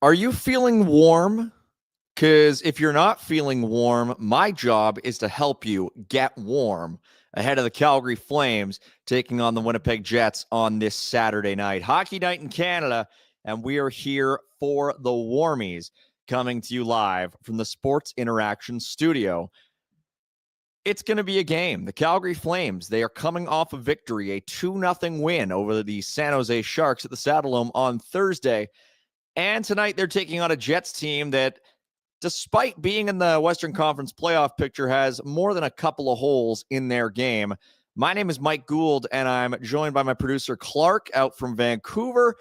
Are you feeling warm? Because if you're not feeling warm, my job is to help you get warm ahead of the Calgary Flames taking on the Winnipeg Jets on this Saturday night. Hockey night in Canada, and we are here for the Warmies, coming to you live from the Sports Interaction Studio. It's going to be a game. The Calgary Flames, they are coming off a victory, a 2-0 win over the San Jose Sharks at the Saddledome on Thursday. And tonight they're taking on a Jets team that, despite being in the Western Conference playoff picture, has more than a couple of holes in their game. My name is Mike Gould, and I'm joined by my producer, Clarke, out from Vancouver.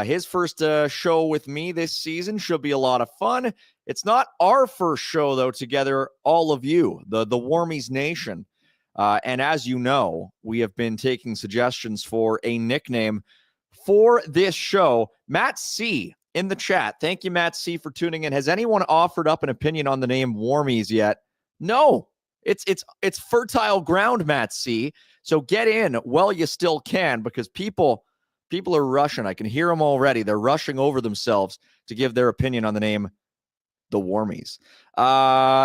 His first show with me this season should be a lot of fun. It's not our first show, though, together, all of you, the Warmies Nation. And as you know, we have been taking suggestions for a nickname for this show. Matt C. in the chat. Thank you, Matt C., for tuning in. Has anyone offered up an opinion on the name Warmies yet? No. It's fertile ground, Matt C. So get in while you still can, because people are rushing. I can hear them already. They're rushing over themselves to give their opinion on the name the Warmies.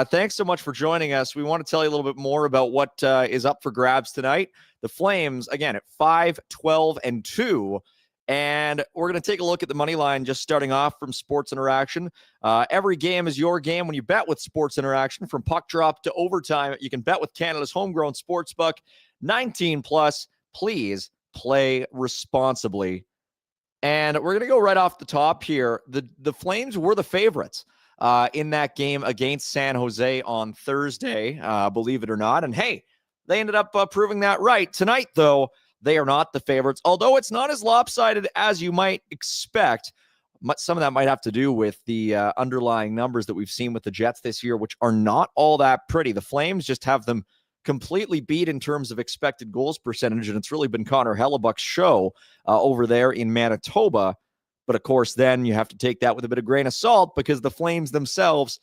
Thanks so much for joining us. We want to tell you a little bit more about what is up for grabs tonight. The Flames, again, at 5-12-2. And we're going to take a look at the money line, just starting off from Sports Interaction. Every game is your game when you bet with Sports Interaction. From puck drop to overtime, you can bet with Canada's homegrown sportsbook. 19 plus. Please play responsibly. And we're going to go right off the top here. The Flames were the favorites in that game against San Jose on Thursday, believe it or not. And hey, they ended up proving that right. Tonight, though, they are not the favorites, although it's not as lopsided as you might expect. Some of that might have to do with the underlying numbers that we've seen with the Jets this year, which are not all that pretty. The Flames just have them completely beat in terms of expected goals percentage, and it's really been Connor Hellebuck's show over there in Manitoba. But, of course, then you have to take that with a bit of grain of salt, because the Flames themselves,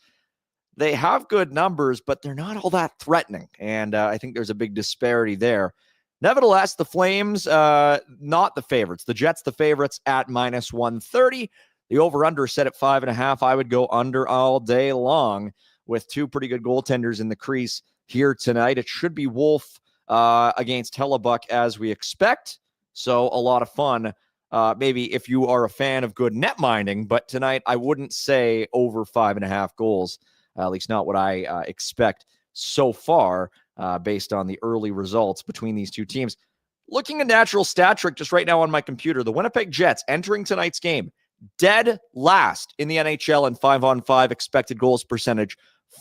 they have good numbers, but they're not all that threatening, and I think there's a big disparity there. Nevertheless, the Flames, not the favorites. The Jets, the favorites at -130. The over-under set at 5.5. I would go under all day long with two pretty good goaltenders in the crease here tonight. It should be Wolf against Hellebuck, as we expect. So a lot of fun, maybe if you are a fan of good net minding. But tonight, I wouldn't say over 5.5 goals, at least not what I expect so far. Based on the early results between these two teams. Looking at natural stat trick just right now on my computer, the Winnipeg Jets entering tonight's game, dead last in the NHL in 5-on-5 expected goals percentage,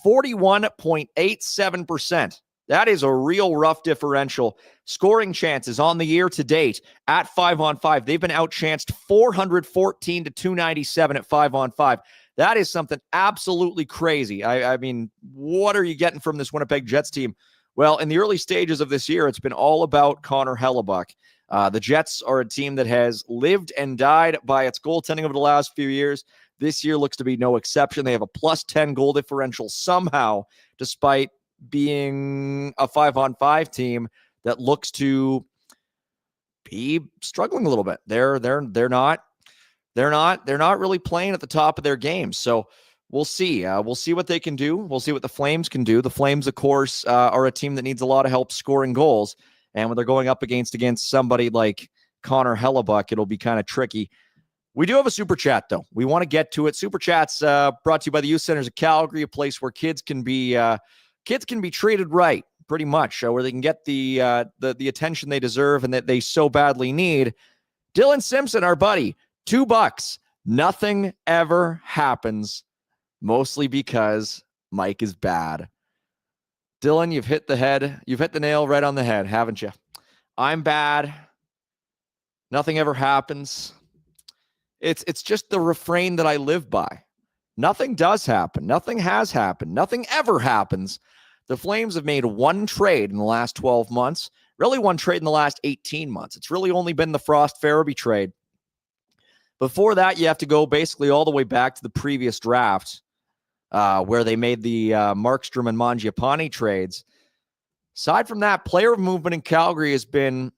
41.87%. That is a real rough differential. Scoring chances on the year to date at 5-on-5, they've been outchanced 414 to 297 at 5-on-5. That is something absolutely crazy. I mean, what are you getting from this Winnipeg Jets team? Well, in the early stages of this year, it's been all about Connor Hellebuck. The Jets are a team that has lived and died by its goaltending over the last few years. This year looks to be no exception. They have a +10 goal differential somehow, despite being a 5-on-5 team that looks to be struggling a little bit. They're not really playing at the top of their game. So we'll see. We'll see what they can do. We'll see what the Flames can do. The Flames, of course, are a team that needs a lot of help scoring goals. And when they're going up against somebody like Connor Hellebuck, it'll be kind of tricky. We do have a Super Chat, though. We want to get to it. Super Chat's brought to you by the Youth Centers of Calgary, a place where kids can be treated right, pretty much, where they can get the attention they deserve and that they so badly need. Dylan Simpson, our buddy, $2. Nothing ever happens. Mostly because Mike is bad. Dylan, you've hit the nail right on the head, haven't you? I'm bad. Nothing ever happens. It's just the refrain that I live by. Nothing does happen. Nothing has happened. Nothing ever happens. The Flames have made one trade in the last 12 months. Really one trade in the last 18 months. It's really only been the Frost-Farabee trade. Before that, you have to go basically all the way back to the previous draft, where they made the Markstrom and Mangiapane trades. Aside from that, player movement in Calgary has been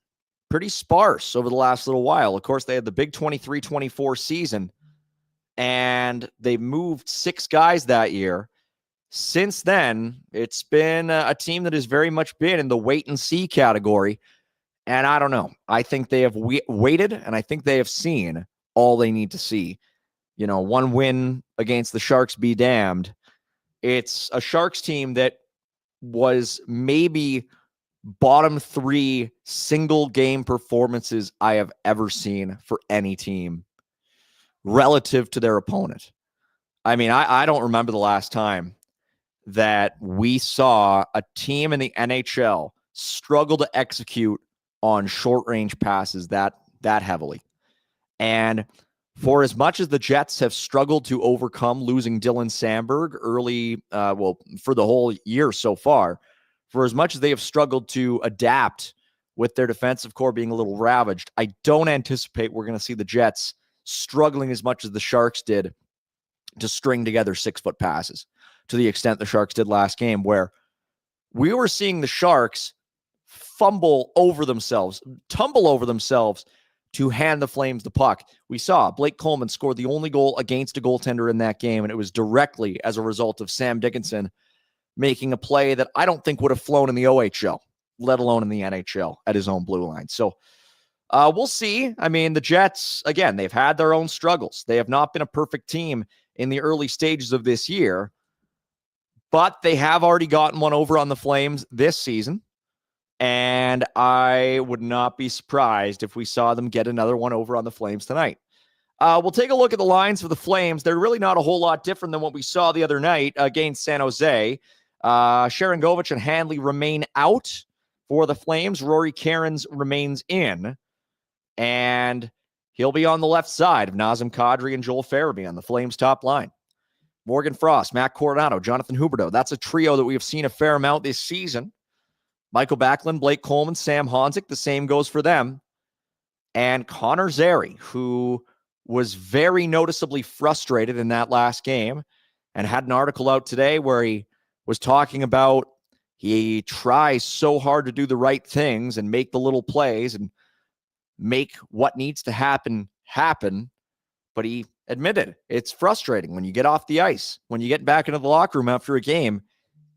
pretty sparse over the last little while. Of course, they had the big 23-24 season. and they moved 6 guys that year. Since then, it's been a team that has very much been in the wait and see category. And I don't know. I think they have waited, and I think they have seen all they need to see. You know, one win against the Sharks be damned. It's a Sharks team that was maybe bottom 3 single game performances I have ever seen for any team relative to their opponent. I mean, I don't remember the last time that we saw a team in the NHL struggle to execute on short range passes that heavily. And for as much as the Jets have struggled to overcome losing Dylan Samberg early, for the whole year so far, for as much as they have struggled to adapt with their defensive core being a little ravaged, I don't anticipate we're going to see the Jets struggling as much as the Sharks did to string together 6-foot passes to the extent the Sharks did last game, where we were seeing the Sharks tumble over themselves to hand the Flames the puck. We saw Blake Coleman score the only goal against a goaltender in that game, and it was directly as a result of Sam Dickinson making a play that I don't think would have flown in the OHL, let alone in the NHL at his own blue line. So we'll see. I mean, the Jets, again, they've had their own struggles. They have not been a perfect team in the early stages of this year, but they have already gotten one over on the Flames this season. And I would not be surprised if we saw them get another one over on the Flames tonight. We'll take a look at the lines for the Flames. They're really not a whole lot different than what we saw the other night against San Jose. Sharangovich and Hanley remain out for the Flames. Rory Cairns remains in. And he'll be on the left side of Nazem Kadri and Joel Farabee on the Flames top line. Morgan Frost, Matt Coronado, Jonathan Huberdeau. That's a trio that we have seen a fair amount this season. Michael Backlund, Blake Coleman, Sam Honzik, the same goes for them. And Connor Zary, who was very noticeably frustrated in that last game and had an article out today where he was talking about he tries so hard to do the right things and make the little plays and make what needs to happen, but he admitted it's frustrating when you get off the ice, when you get back into the locker room after a game,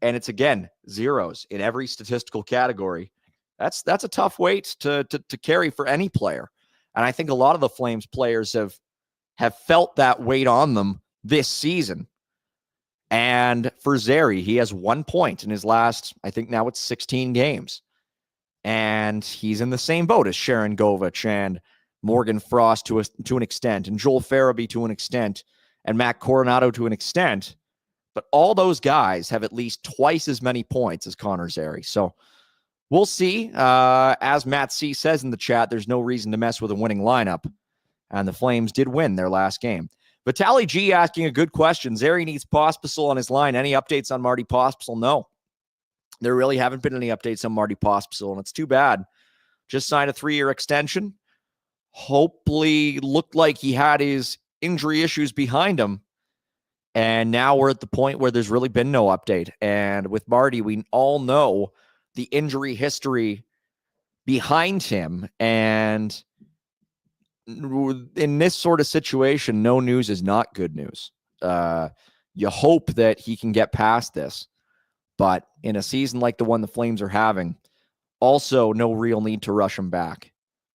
and it's, again, zeros in every statistical category. That's a tough weight to carry for any player. And I think a lot of the Flames players have felt that weight on them this season. And for Zary, he has 1 point in his last, I think now it's 16 games. And he's in the same boat as Sharangovich and Morgan Frost to an extent, and Joel Farabee to an extent, and Matt Coronado to an extent. But all those guys have at least twice as many points as Connor Zary. So we'll see. As Matt C. says in the chat, there's no reason to mess with a winning lineup. And the Flames did win their last game. Vitaly G asking a good question. Zary needs Pospisil on his line. Any updates on Marty Pospisil? No. There really haven't been any updates on Marty Pospisil, and it's too bad. Just signed a 3-year extension. Hopefully looked like he had his injury issues behind him. And now we're at the point where there's really been no update. And with Marty, we all know the injury history behind him. And in this sort of situation, no news is not good news. You hope that he can get past this. But in a season like the one the Flames are having, also no real need to rush him back.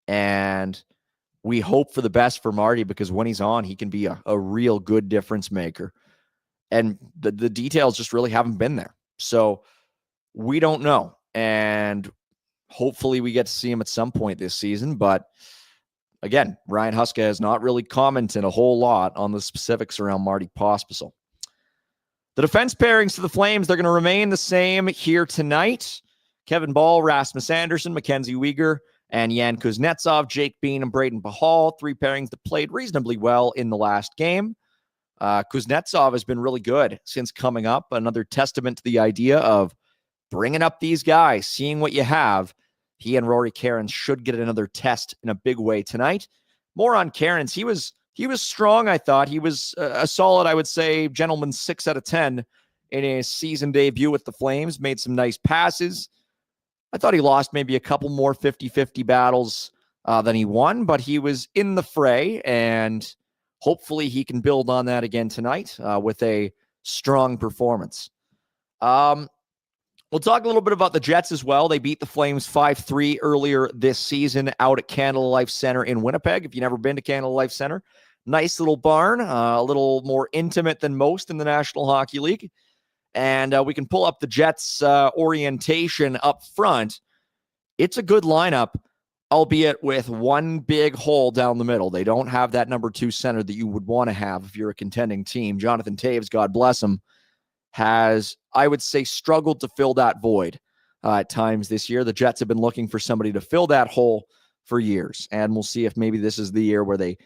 And we hope for the best for Marty, because when he's on, he can be a real good difference maker. And the details just really haven't been there. So we don't know. And hopefully we get to see him at some point this season. But again, Ryan Huska has not really commented a whole lot on the specifics around Marty Pospisil. The defense pairings to the Flames, they're going to remain the same here tonight. Kevin Ball, Rasmus Anderson, Mackenzie Weegar, and Yan Kuznetsov, Jake Bean, and Braden Pahal. 3 pairings that played reasonably well in the last game. Kuznetsov has been really good since coming up. Another testament to the idea of bringing up these guys, seeing what you have. He and Rory Cairns should get another test in a big way tonight. More on Cairns. He was strong, I thought. He was a solid, I would say, gentleman 6 out of 10 in his season debut with the Flames. Made some nice passes. I thought he lost maybe a couple more 50-50 battles than he won, but he was in the fray, and hopefully he can build on that again tonight with a strong performance. We'll talk a little bit about the Jets as well. They beat the Flames 5-3 earlier this season out at Canada Life Center in Winnipeg. If you've never been to Canada Life Center, nice little barn, a little more intimate than most in the National Hockey League. And we can pull up the Jets' orientation up front. It's a good lineup, albeit with one big hole down the middle. They don't have that number 2 center that you would want to have if you're a contending team. Jonathan Toews, God bless him, has, I would say, struggled to fill that void at times this year. The Jets have been looking for somebody to fill that hole for years, and we'll see if maybe this is the year where they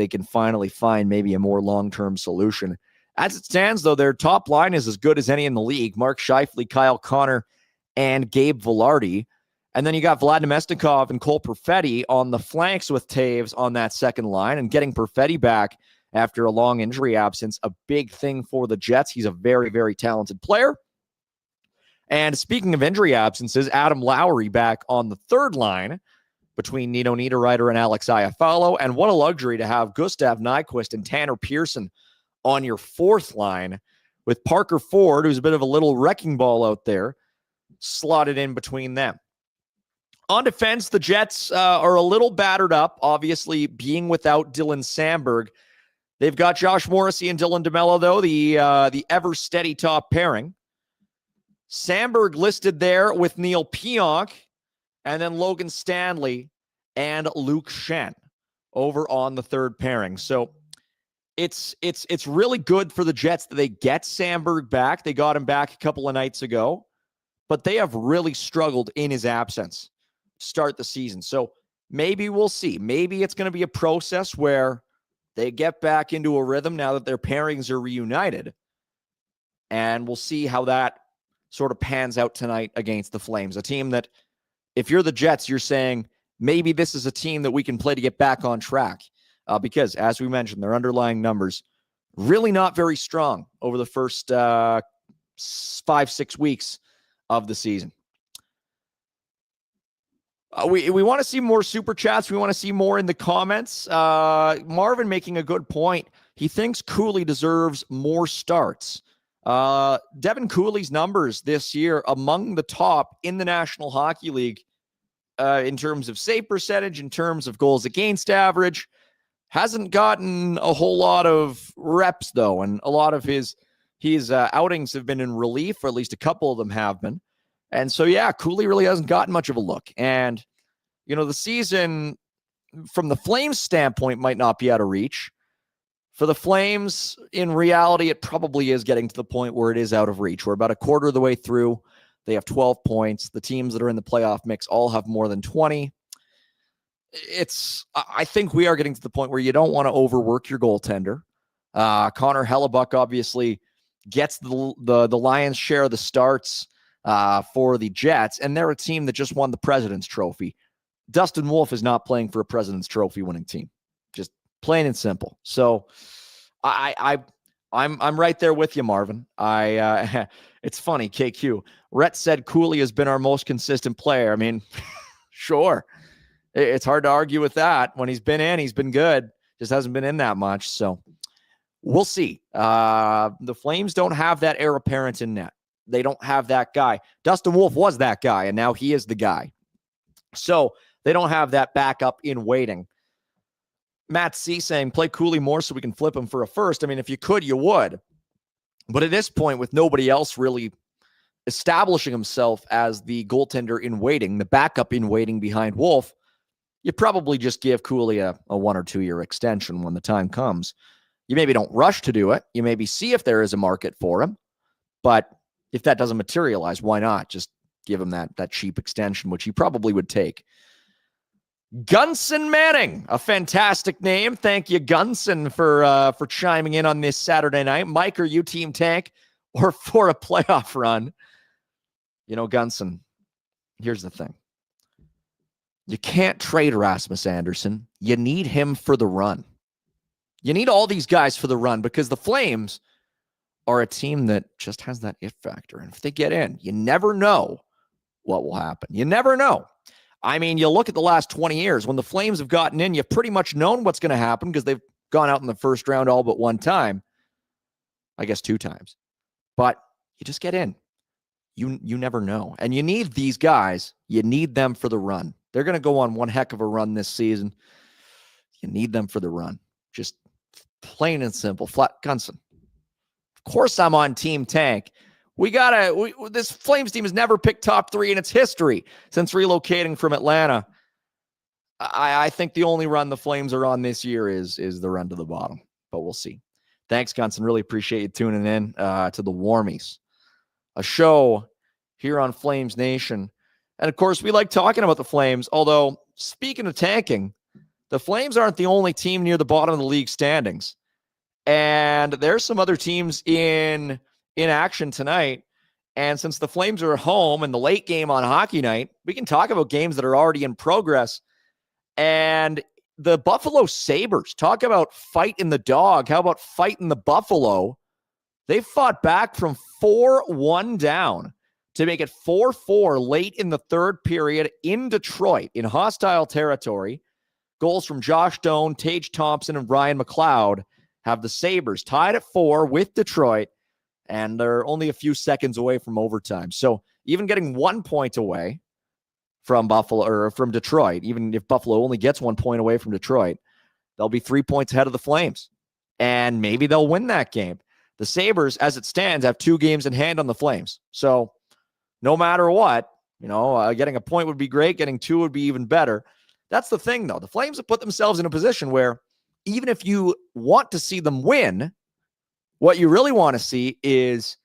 can finally find maybe a more long-term solution. As it stands, though, their top line is as good as any in the league. Mark Scheifele, Kyle Connor, and Gabe Vilardi. And then you got Vlad Nemestikov and Cole Perfetti on the flanks with Toews on that second line. And getting Perfetti back after a long injury absence, a big thing for the Jets. He's a very, very talented player. And speaking of injury absences, Adam Lowry back on the third line between Nino Niederreiter and Alex Iafallo. And what a luxury to have Gustav Nyquist and Tanner Pearson on your fourth line, with Parker Ford, who's a bit of a little wrecking ball out there, slotted in between them. On defense, the Jets are a little battered up, obviously being without Dylan Samberg. They've got Josh Morrissey and Dylan DeMello, though, the ever-steady top pairing. Samberg listed there with Neil Pionk, and then Logan Stanley and Luke Shen over on the third pairing. So it's really good for the Jets that they get Samberg back. They got him back a couple of nights ago, but they have really struggled in his absence to start the season. So maybe we'll see. Maybe it's going to be a process where they get back into a rhythm now that their pairings are reunited, and we'll see how that sort of pans out tonight against the Flames, a team that, if you're the Jets, you're saying maybe this is a team that we can play to get back on track. Because, as we mentioned, their underlying numbers really not very strong over the first 5-6 weeks of the season. We want to see more super chats. We want to see more in the comments. Marvin making a good point. He thinks Cooley deserves more starts. Devin Cooley's numbers this year among the top in the National Hockey League in terms of save percentage, in terms of goals against average. Hasn't gotten a whole lot of reps, though, and a lot of his outings have been in relief, or at least a couple of them have been. And so, yeah, Cooley really hasn't gotten much of a look. And, the season, from the Flames standpoint, might not be out of reach. For the Flames, in reality, it probably is getting to the point where it is out of reach. We're about a quarter of the way through. They have 12 points. The teams that are in the playoff mix all have more than 20. I think we are getting to the point where you don't want to overwork your goaltender. Connor Hellebuck obviously gets the lion's share of the starts for the Jets, and they're a team that just won the President's Trophy. Dustin Wolf is not playing for a President's Trophy winning team, just plain and simple. So I'm right there with you, Marvin. It's funny, KQ. Rhett said Cooley has been our most consistent player. I mean, sure. It's hard to argue with that. When he's been good. Just hasn't been in that much. So we'll see. The Flames don't have that heir apparent in net. They don't have that guy. Dustin Wolf was that guy, and now he is the guy. So they don't have that backup in waiting. Matt C saying, play Cooley more so we can flip him for a first. I mean, if you could, you would. But at this point, with nobody else really establishing himself as the goaltender in waiting, the backup in waiting behind Wolf, you probably just give Cooley a 1 or 2 year extension when the time comes. You maybe don't rush to do it. You maybe see if there is a market for him. But if that doesn't materialize, why not just give him that cheap extension, which he probably would take. Gunson Manning, a fantastic name. Thank you, Gunson, for chiming in on this Saturday night. Mike, are you Team Tank or for a playoff run? Gunson, here's the thing. You can't trade Rasmus Anderson. You need him for the run. You need all these guys for the run because the Flames are a team that just has that it factor. And if they get in, you never know what will happen. You never know. I mean, you look at the last 20 years. When the Flames have gotten in, you've pretty much known what's going to happen because they've gone out in the first round all but one time. I guess 2 times. But you just get in. You never know. And you need these guys. You need them for the run. They're going to go on one heck of a run this season. You need them for the run. Just plain and simple. Flat Gunson. Of course I'm on Team Tank. This Flames team has never picked top 3 in its history since relocating from Atlanta. I think the only run the Flames are on this year is the run to the bottom, but we'll see. Thanks, Gunson. Really appreciate you tuning in to the Warmies, a show here on Flames Nation. And of course, we like talking about the Flames, although speaking of tanking, the Flames aren't the only team near the bottom of the league standings. And there's some other teams in action tonight. And since the Flames are at home in the late game on hockey night, we can talk about games that are already in progress. And the Buffalo Sabres, talk about fighting the dog. How about fighting the Buffalo? They fought back from 4-1 down to make it 4-4 late in the third period in Detroit in hostile territory. Goals from Josh Doan, Tage Thompson, and Ryan McLeod have the Sabres tied at 4 with Detroit, and they're only a few seconds away from overtime. So even getting 1 point away from Buffalo or from Detroit, even if Buffalo only gets 1 point away from Detroit, they'll be 3 points ahead of the Flames, and maybe they'll win that game. The Sabres, as it stands, have 2 games in hand on the Flames. So no matter what, getting a point would be great. Getting 2 would be even better. That's the thing, though. The Flames have put themselves in a position where even if you want to see them win, what you really want to see is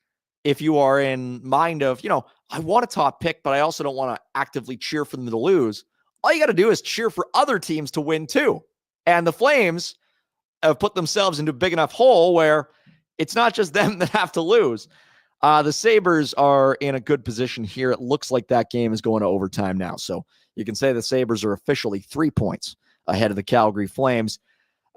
if you are in mind of, I want a top pick, but I also don't want to actively cheer for them to lose. All you got to do is cheer for other teams to win too. And the Flames have put themselves into a big enough hole where it's not just them that have to lose. The Sabres are in a good position here. It looks like that game is going to overtime now. So you can say the Sabres are officially 3 points ahead of the Calgary Flames.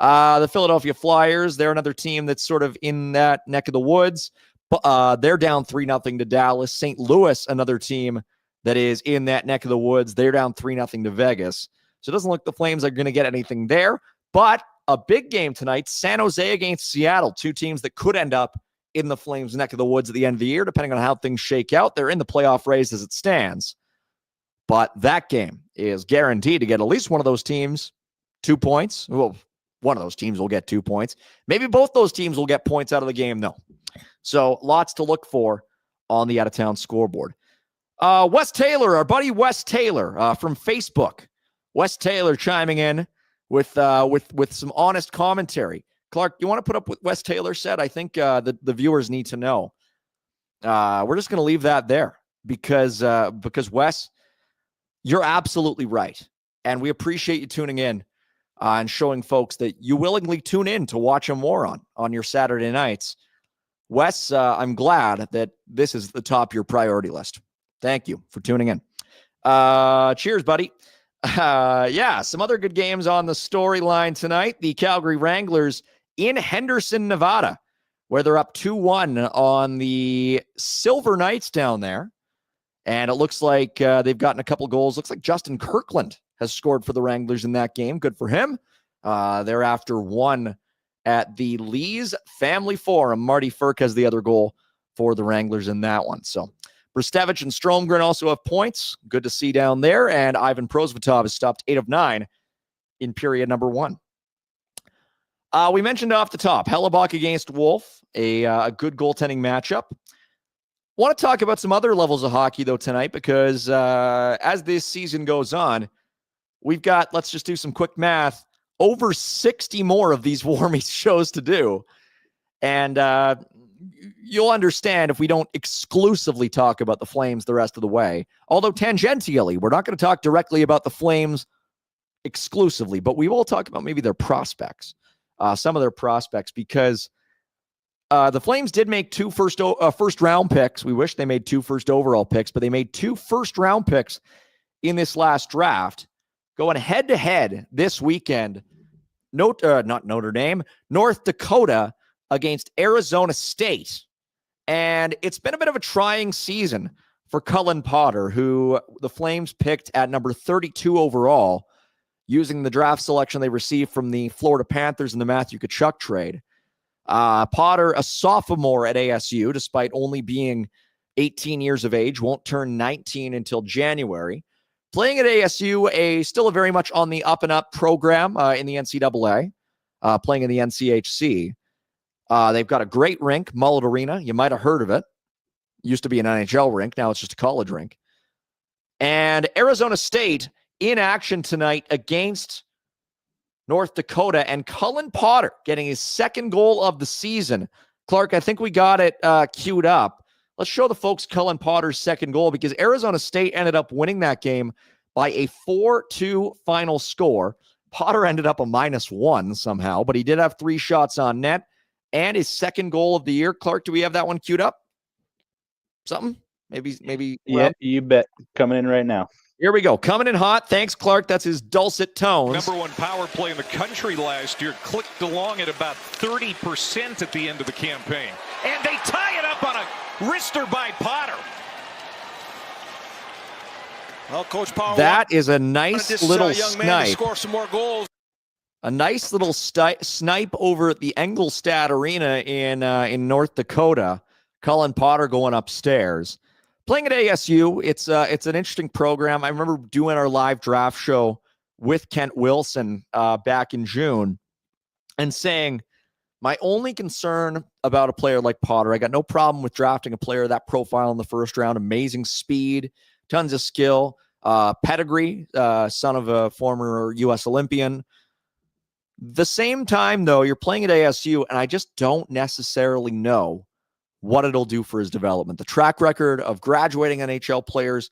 The Philadelphia Flyers, they're another team that's sort of in that neck of the woods. They're down 3-0 to Dallas. St. Louis, another team that is in that neck of the woods. They're down 3-0 to Vegas. So it doesn't look the Flames are going to get anything there. But a big game tonight, San Jose against Seattle, 2 teams that could end up in the Flames' neck of the woods at the end of the year, depending on how things shake out. They're in the playoff race as it stands. But that game is guaranteed to get at least one of those teams 2 points. Well, one of those teams will get 2 points. Maybe both those teams will get points out of the game, though. So lots to look for on the out-of-town scoreboard. Wes Taylor, our buddy Wes Taylor from Facebook. Wes Taylor chiming in with some honest commentary. Clarke, you want to put up what Wes Taylor said? I think the viewers need to know. We're just going to leave that there because Wes, you're absolutely right. And we appreciate you tuning in and showing folks that you willingly tune in to watch a moron on your Saturday nights. Wes, I'm glad that this is the top of your priority list. Thank you for tuning in. Cheers, buddy. Some other good games on the storyline tonight. The Calgary Wranglers in Henderson, Nevada, where they're up 2-1 on the Silver Knights down there. And it looks like they've gotten a couple goals. Looks like Justin Kirkland has scored for the Wranglers in that game. Good for him. They're after 1 at the Lee's Family Forum. Marty Firk has the other goal for the Wranglers in that one. So Bristevich and Stromgren also have points. Good to see down there. And Ivan Prosvetov has stopped 8 of 9 in period number 1. We mentioned off the top, Hellebuck against Wolf, a good goaltending matchup. Want to talk about some other levels of hockey, though, tonight, because as this season goes on, we've got, let's just do some quick math, over 60 more of these Warmies shows to do. And you'll understand if we don't exclusively talk about the Flames the rest of the way. Although tangentially, we're not going to talk directly about the Flames exclusively, but we will talk about maybe their prospects, some of their prospects, because the Flames did make 2 first-round picks. We wish they made 2 first overall picks, but they made 2 first-round picks in this last draft, going head-to-head this weekend. Not Notre Dame, North Dakota against Arizona State. And it's been a bit of a trying season for Cullen Potter, who the Flames picked at number 32 overall using the draft selection they received from the Florida Panthers in the Matthew Tkachuk trade. Potter, a sophomore at ASU, despite only being 18 years of age, won't turn 19 until January. Playing at ASU, still a very much on the up-and-up program in the NCAA, playing in the NCHC. They've got a great rink, Mullet Arena. You might have heard of it. Used to be an NHL rink. Now it's just a college rink. And Arizona State in action tonight against North Dakota, and Cullen Potter getting his second goal of the season. Clarke, I think we got it queued up. Let's show the folks Cullen Potter's second goal, because Arizona State ended up winning that game by a 4-2 final score. Potter ended up a -1 somehow, but he did have 3 shots on net and his second goal of the year. Clarke, do we have that one queued up? Something? Maybe. Yeah, you bet. Coming in right now. Here we go. Coming in hot. Thanks, Clarke. That's his dulcet tones. #1 power play in the country last year. Clicked along at about 30% at the end of the campaign. And they tie it up on a wrister by Potter. Well, Coach Power, that is a nice little young man to snipe. score some more goals. A nice little snipe over at the Engelstad Arena in North Dakota. Cullen Potter going upstairs. Playing at ASU, it's an interesting program. I remember doing our live draft show with Kent Wilson back in June and saying, my only concern about a player like Potter, I got no problem with drafting a player of that profile in the first round. Amazing speed, tons of skill, pedigree, son of a former U.S. Olympian. The same time, though, you're playing at ASU, and I just don't necessarily know what it'll do for his development. The track record of graduating NHL players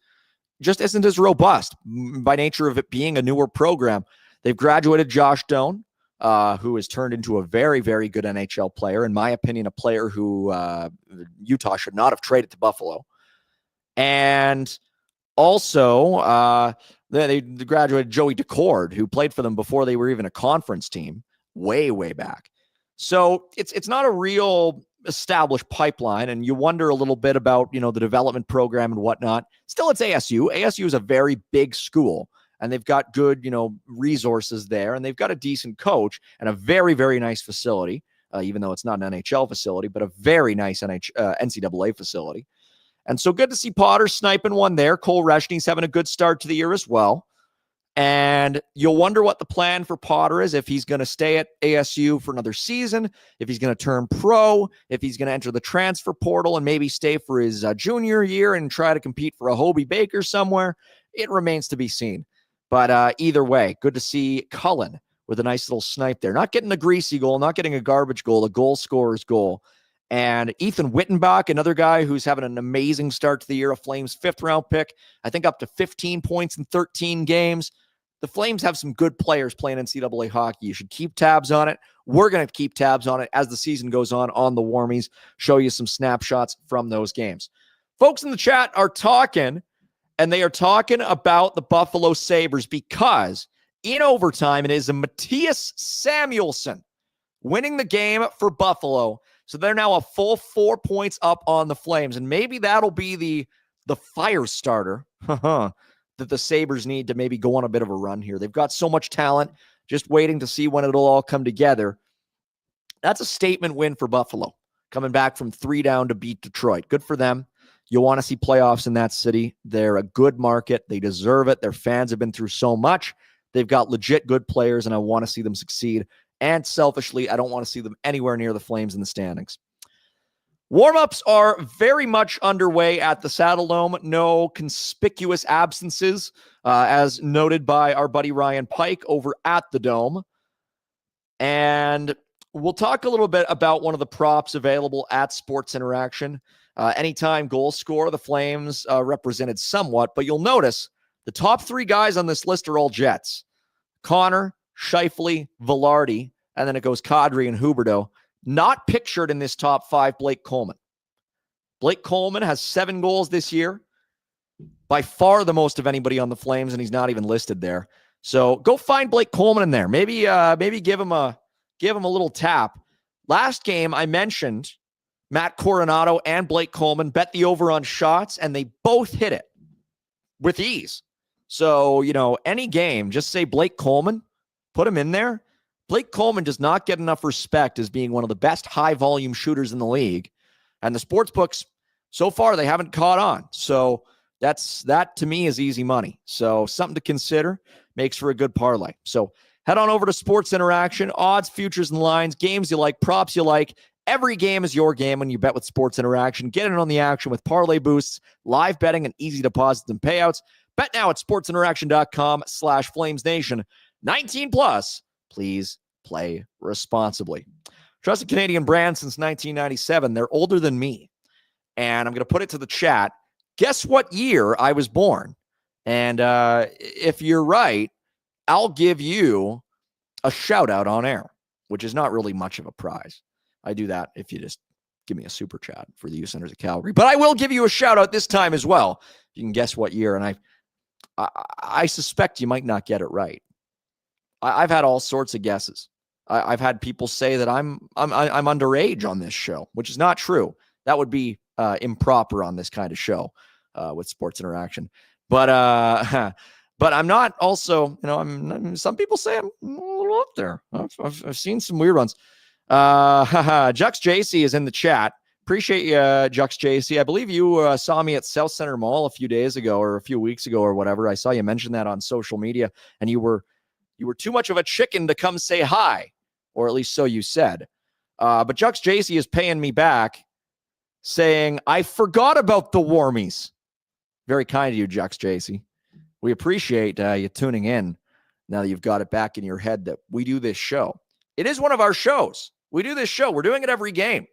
just isn't as robust by nature of it being a newer program. They've graduated Josh Doan, who has turned into a very, very good NHL player. In my opinion, a player who Utah should not have traded to Buffalo. And also, they graduated Joey Decord, who played for them before they were even a conference team, way, way back. So it's not a real established pipeline, and you wonder a little bit about, the development program and whatnot. Still, it's ASU. ASU is a very big school, and they've got good, resources there, and they've got a decent coach and a very, very nice facility, even though it's not an NHL facility, but a very nice NCAA facility. And so good to see Potter sniping one there. Cole Reshny's having a good start to the year as well. And you'll wonder what the plan for Potter is, if he's going to stay at ASU for another season, if he's going to turn pro, if he's going to enter the transfer portal and maybe stay for his junior year and try to compete for a Hobey Baker somewhere. It remains to be seen. But either way, good to see Cullen with a nice little snipe there. Not getting a greasy goal, not getting a garbage goal, a goal scorer's goal. And Ethan Wittenbach, another guy who's having an amazing start to the year, a Flames 5th-round pick, I think up to 15 points in 13 games. The Flames have some good players playing NCAA hockey. You should keep tabs on it. We're going to keep tabs on it as the season goes on the Warmies, show you some snapshots from those games. Folks in the chat are talking, and they are talking about the Buffalo Sabres because in overtime, it is a Matthias Samuelsson winning the game for Buffalo. So they're now a full 4 points up on the Flames, and maybe that'll be the fire starter that the Sabres need to maybe go on a bit of a run here. They've got so much talent, just waiting to see when it'll all come together. That's a statement win for Buffalo, coming back from 3 down to beat Detroit. Good for them. You want to see playoffs in that city. They're a good market. They deserve it. Their fans have been through so much. They've got legit good players, and I want to see them succeed. And selfishly, I don't want to see them anywhere near the Flames in the standings. Warm-ups are very much underway at the Saddledome. No conspicuous absences, as noted by our buddy Ryan Pike over at the Dome. And we'll talk a little bit about one of the props available at Sports Interaction. Anytime goal scorer, the Flames represented somewhat, but you'll notice the top 3 guys on this list are all Jets. Connor, Scheifele, Velarde, and then it goes Kadri and Huberdeau. Not pictured in this top 5, Blake Coleman. Blake Coleman has 7 goals this year. By far the most of anybody on the Flames, and he's not even listed there. So go find Blake Coleman in there. Maybe give him a little tap. Last game I mentioned Matt Coronado and Blake Coleman bet the over on shots, and they both hit it with ease. So, any game, just say Blake Coleman, put him in there. Blake Coleman does not get enough respect as being one of the best high-volume shooters in the league. And the sports books, so far, they haven't caught on. So that, to me, is easy money. So something to consider. Makes for a good parlay. So head on over to Sports Interaction. Odds, futures, and lines. Games you like, props you like. Every game is your game when you bet with Sports Interaction. Get in on the action with parlay boosts, live betting, and easy deposits and payouts. Bet now at sportsinteraction.com/FlamesNation. 19 plus. Please play responsibly. Trusted Canadian brand since 1997. They're older than me. And I'm going to put it to the chat. Guess what year I was born? And if you're right, I'll give you a shout out on air, which is not really much of a prize. I do that if you just give me a super chat for the Youth Centers of Calgary. But I will give you a shout out this time as well. You can guess what year. And I suspect you might not get it right. I've had all sorts of guesses. I've had people say that I'm underage on this show, which is not true. That would be improper on this kind of show with Sports Interaction. But I'm not also, some people say I'm a little up there. I've seen some weird ones. Jux JC is in the chat. Appreciate you, Jux JC. I believe you saw me at South Center Mall a few days ago or a few weeks ago or whatever. I saw you mention that on social media, and you were too much of a chicken to come say hi, or at least so you said. But Jux JC is paying me back, saying, I forgot about the Warmies. Very kind of you, Jux JC. We appreciate you tuning in now that you've got it back in your head that we do this show. It is one of our shows. We do this show. We're doing it every game.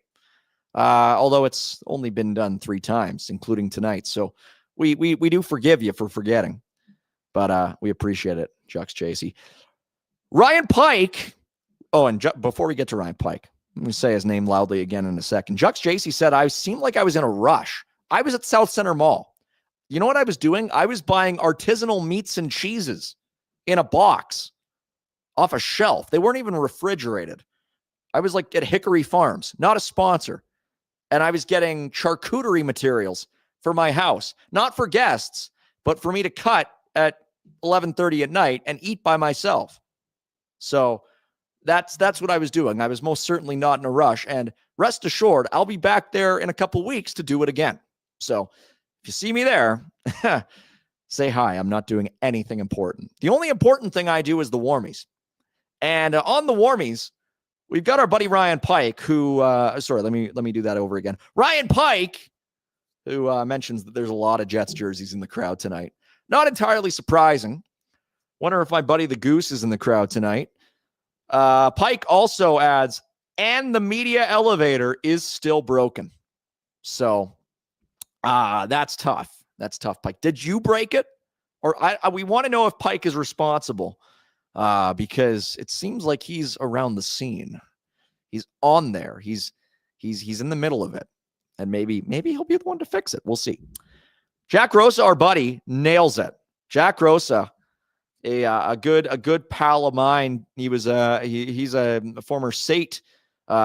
Although it's only been done 3 times, including tonight. So we do forgive you for forgetting. But we appreciate it, Jux JC. Ryan Pike. Oh, and before we get to Ryan Pike, let me say his name loudly again in a second. Jux JC said, I seemed like I was in a rush. I was at South Center Mall. You know what I was doing? I was buying artisanal meats and cheeses in a box off a shelf. They weren't even refrigerated. I was like at Hickory Farms, not a sponsor. And I was getting charcuterie materials for my house, not for guests, but for me to cut at 11:30 at night and eat by myself. So that's what I was doing. I was most certainly not in a rush. And rest assured, I'll be back there in a couple weeks to do it again. So if you see me there, say hi. I'm not doing anything important. The only important thing I do is the Warmies. And on the Warmies, we've got our buddy Ryan Pike, who, let me do that over again. Ryan Pike, who mentions that there's a lot of Jets jerseys in the crowd tonight. Not entirely surprising. Wonder if my buddy the Goose is in the crowd tonight. Pike also adds, and the media elevator is still broken. So that's tough. That's tough, Pike. Did you break it? Or we want to know if Pike is responsible because it seems like he's around the scene. He's on there. He's in the middle of it. And maybe he'll be the one to fix it. We'll see. Jack Rosa, our buddy, nails it. Jack Rosa, a good pal of mine. He was he's a former SAIT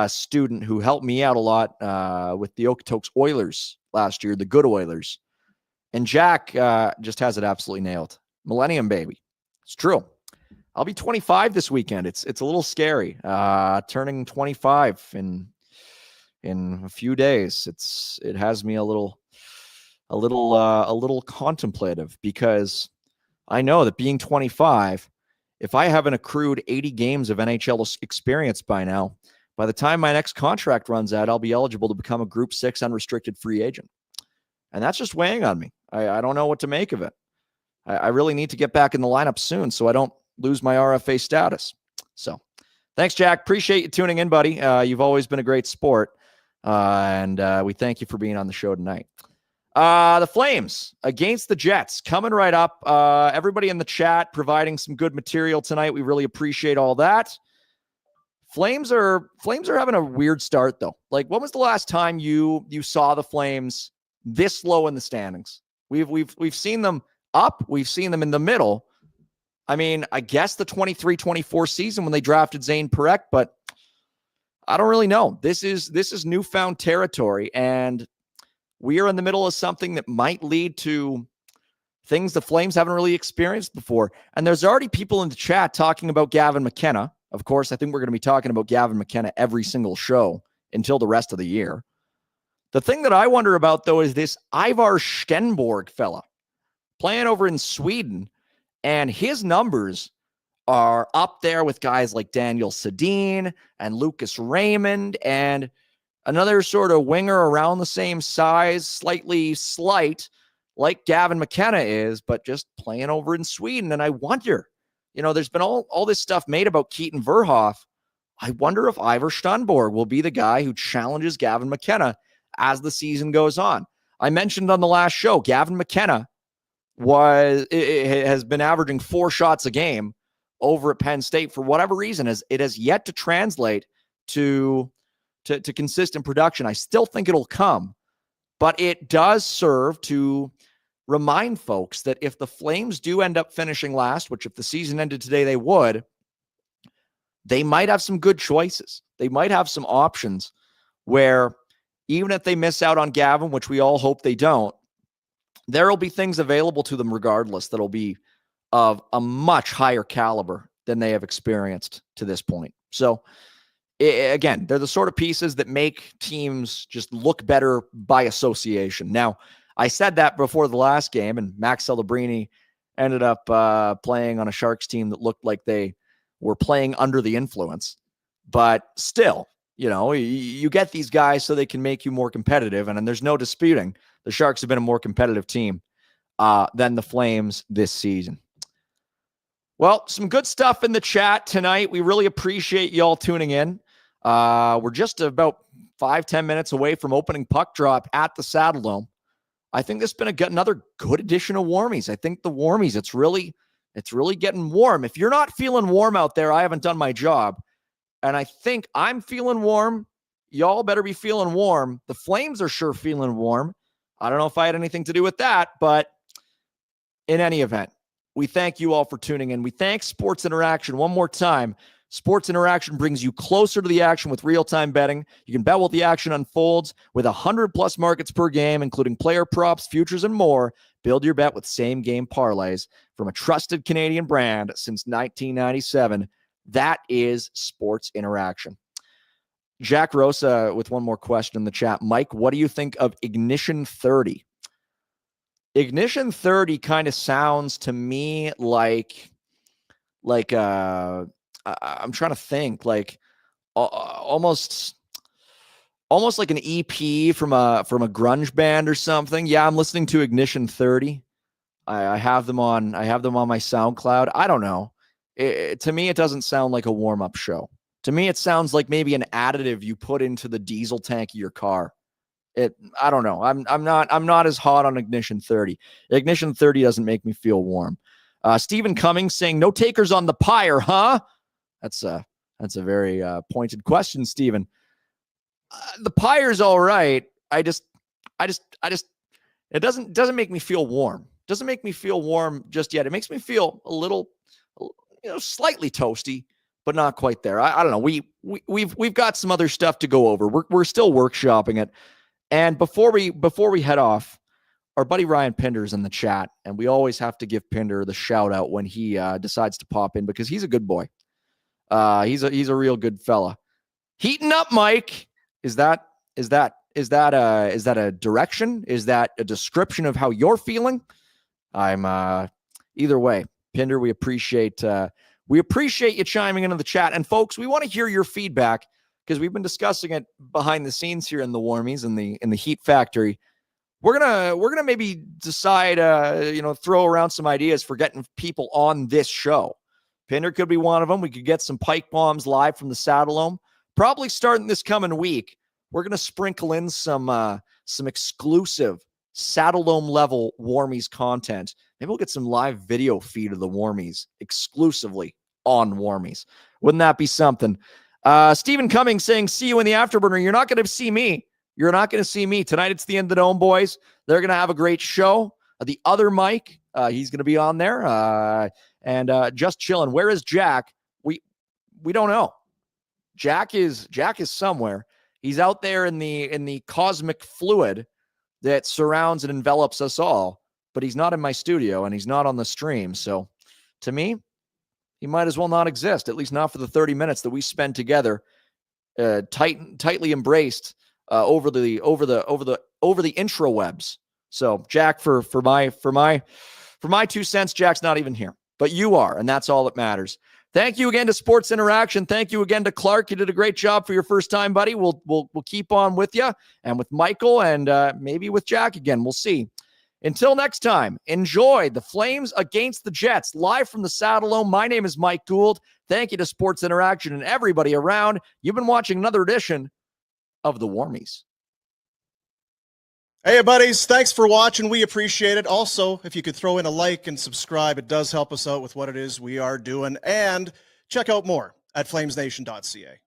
student who helped me out a lot with the Okotoks Oilers last year, the good Oilers. And Jack just has it absolutely nailed. Millennium baby. It's true. I'll be 25 this weekend. It's a little scary. Turning 25 in a few days. It has me a little contemplative, because I know that being 25, if I haven't accrued 80 games of NHL experience by now, by the time my next contract runs out, I'll be eligible to become a Group 6 unrestricted free agent. And that's just weighing on me. I don't know what to make of it. I really need to get back in the lineup soon so I don't lose my RFA status. So thanks, Jack. Appreciate you tuning in, buddy. You've always been a great sport. And we thank you for being on the show tonight. The Flames against the Jets coming right up. Everybody in the chat providing some good material tonight. We really appreciate all that. Flames are having a weird start, though. Like, when was the last time you saw the Flames this low in the standings? We've seen them up. We've seen them in the middle. I mean, I guess the 23-24 season when they drafted Zane Parekh, but I don't really know. This is newfound territory, and we are in the middle of something that might lead to things the Flames haven't really experienced before. And there's already people in the chat talking about Gavin McKenna. Of course, I think we're going to be talking about Gavin McKenna every single show until the rest of the year. The thing that I wonder about, though, is this Ivar Stenborg fella playing over in Sweden, and his numbers are up there with guys like Daniel Sedin and Lucas Raymond and another sort of winger around the same size, slightly slight, like Gavin McKenna is, but just playing over in Sweden. And I wonder, there's been all this stuff made about Keaton Verhoff. I wonder if Ivar Stenborg will be the guy who challenges Gavin McKenna as the season goes on. I mentioned on the last show, Gavin McKenna has been averaging 4 shots a game over at Penn State. For whatever reason, it has yet to translate to consistent production. I still think it'll come, but it does serve to remind folks that if the Flames do end up finishing last, which if the season ended today, they would, they might have some good choices. They might have some options where even if they miss out on Gavin, which we all hope they don't, there will be things available to them regardless that'll be of a much higher caliber than they have experienced to this point. So again, they're the sort of pieces that make teams just look better by association. Now, I said that before the last game, and Max Celebrini ended up playing on a Sharks team that looked like they were playing under the influence. But still, you get these guys so they can make you more competitive. And there's no disputing the Sharks have been a more competitive team than the Flames this season. Well, some good stuff in the chat tonight. We really appreciate y'all tuning in. We're just about 5-10 minutes away from opening puck drop at the Saddledome. I think this has been another good edition of Warmies. I think the Warmies, it's really getting warm. If you're not feeling warm out there, I haven't done my job. And I think I'm feeling warm. Y'all better be feeling warm. The Flames are sure feeling warm. I don't know if I had anything to do with that, but in any event, we thank you all for tuning in. We thank Sports Interaction one more time. Sports Interaction brings you closer to the action with real-time betting. You can bet while the action unfolds with 100-plus markets per game, including player props, futures, and more. Build your bet with same-game parlays from a trusted Canadian brand since 1997. That is Sports Interaction. Jack Rosa with one more question in the chat. Mike, what do you think of Ignition 30? Ignition 30 kind of sounds to me like I'm trying to think, like almost like an EP from a grunge band or something. Yeah, I'm listening to Ignition 30. I have them on my SoundCloud. I don't know. To me, it doesn't sound like a warm-up show. To me, it sounds like maybe an additive you put into the diesel tank of your car. I don't know. I'm not as hot on Ignition 30. Ignition 30 doesn't make me feel warm. Stephen Cummings saying, no takers on the pyre, huh? That's a very pointed question, Stephen. The pyre's all right. It doesn't make me feel warm. Doesn't make me feel warm just yet. It makes me feel a little, slightly toasty, but not quite there. I don't know. We've got some other stuff to go over. We're still workshopping it. And before we head off, our buddy Ryan Pinder's in the chat, and we always have to give Pinder the shout out when he decides to pop in because he's a good boy. He's a real good fella. Heating up, Mike. Is that a direction? Is that a description of how you're feeling? I'm either way. Pinder, we appreciate you chiming into the chat. And folks, we want to hear your feedback because we've been discussing it behind the scenes here in the Warmies in the Heat Factory. We're gonna maybe decide throw around some ideas for getting people on this show. Pinder could be one of them. We could get some Pike Bombs live from the Saddledome. Probably starting this coming week, we're going to sprinkle in some exclusive Saddledome level Warmies content. Maybe we'll get some live video feed of the Warmies exclusively on Warmies. Wouldn't that be something? Stephen Cummings saying, see you in the afterburner. You're not going to see me. You're not going to see me. Tonight it's the End of the Dome boys. They're going to have a great show. The other Mike, he's going to be on there. And just chilling. Where is Jack? We don't know. Jack is somewhere. He's out there in the cosmic fluid that surrounds and envelops us all. but he's not in my studio and he's not on the stream. So to me, he might as well not exist, at least not for the 30 minutes that we spend together, tightly embraced over the intrawebs. So Jack, for my 2 cents, Jack's not even here, but you are, and that's all that matters. Thank you again to Sports Interaction. Thank you again to Clarke. You did a great job for your first time, buddy. We'll keep on with you and with Michael and maybe with Jack again. We'll see. Until next time, enjoy the Flames against the Jets live from the Saddledome. My name is Mike Gould. Thank you to Sports Interaction and everybody around. You've been watching another edition of the Warmies. Hey, buddies. Thanks for watching. We appreciate it. Also, if you could throw in a like and subscribe, it does help us out with what it is we are doing. And check out more at flamesnation.ca.